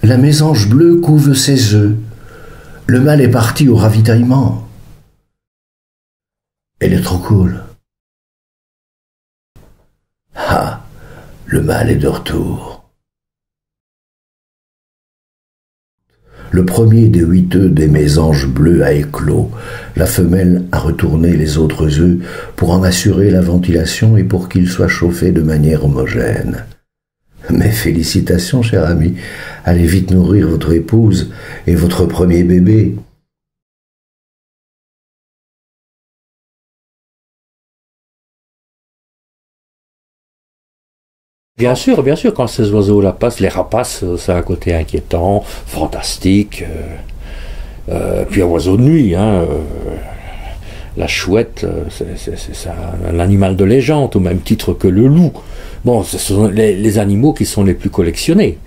La mésange bleue couve ses œufs. Le mâle est parti au ravitaillement. Elle est trop cool. Ah, le mâle est de retour. Le premier des 8 œufs des mésanges bleues a éclos. La femelle a retourné les autres œufs pour en assurer la ventilation et pour qu'ils soient chauffés de manière homogène. Mes félicitations, cher ami. Allez vite nourrir votre épouse et votre premier bébé. Bien sûr, quand ces oiseaux-là passent, les rapaces, c'est un côté inquiétant, fantastique. Puis un oiseau de nuit, la chouette, c'est un animal de légende, au même titre que le loup. Bon, ce sont les animaux qui sont les plus collectionnés,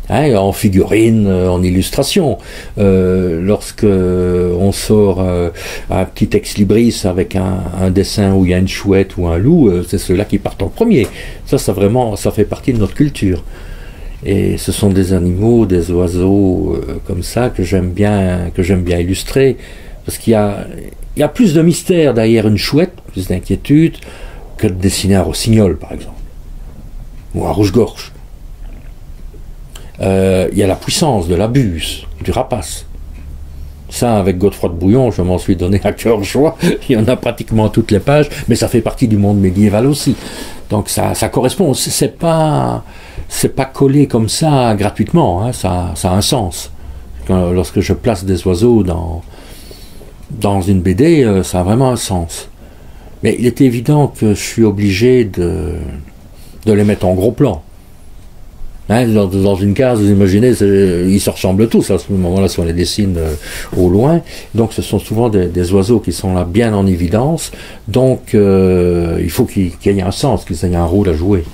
en figurines, en illustration. Lorsque on sort un petit ex-libris avec un dessin où il y a une chouette ou un loup, c'est ceux-là qui partent en premier. Ça fait partie de notre culture. Et ce sont des animaux, des oiseaux comme ça que j'aime bien illustrer, parce qu'il y a plus de mystère derrière une chouette, plus d'inquiétude, que de dessiner un rossignol, par exemple, ou un rouge-gorge. Il y a la puissance de la buse, du rapace. Ça, avec Godefroy de Bouillon, je m'en suis donné à cœur joie. Il y en a pratiquement toutes les pages, mais ça fait partie du monde médiéval aussi. Donc ça correspond. C'est pas collé comme ça gratuitement. Ça a un sens. Lorsque je place des oiseaux dans une BD, ça a vraiment un sens. Mais il est évident que je suis obligé de les mettre en gros plan. Dans une case, vous imaginez, ils se ressemblent tous à ce moment-là si on les dessine au loin. Donc ce sont souvent des oiseaux qui sont là bien en évidence. Donc il faut qu'il y ait un sens, qu'ils aient un rôle à jouer.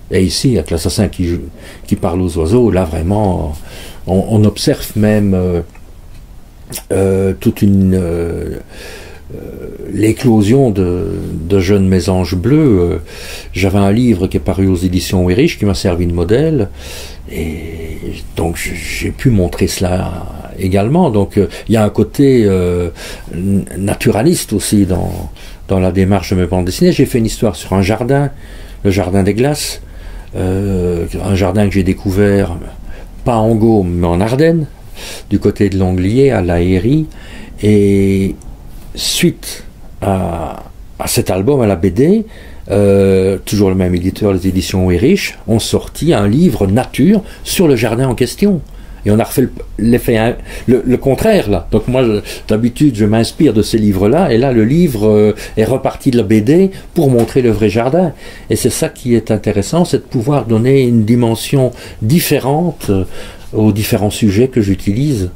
Et ici, avec l'assassin qui parle aux oiseaux, là vraiment, on observe même toute l'éclosion de jeunes mésanges bleus. J'avais un livre qui est paru aux éditions Weyrich qui m'a servi de modèle, et donc j'ai pu montrer cela également. Donc il y a un côté naturaliste aussi dans la démarche de mes bandes dessinées. J'ai fait une histoire sur un jardin, le jardin des glaces, un jardin que j'ai découvert pas en Gaume mais en Ardennes, du côté de l'Anglier à La Héry. Et suite à cet album, à la BD, toujours le même éditeur, les éditions Weyrich, ont sorti un livre nature sur le jardin en question. Et on a refait l'effet, le contraire là. Donc moi, d'habitude, je m'inspire de ces livres-là, et là, le livre est reparti de la BD pour montrer le vrai jardin. Et c'est ça qui est intéressant, c'est de pouvoir donner une dimension différente aux différents sujets que j'utilise.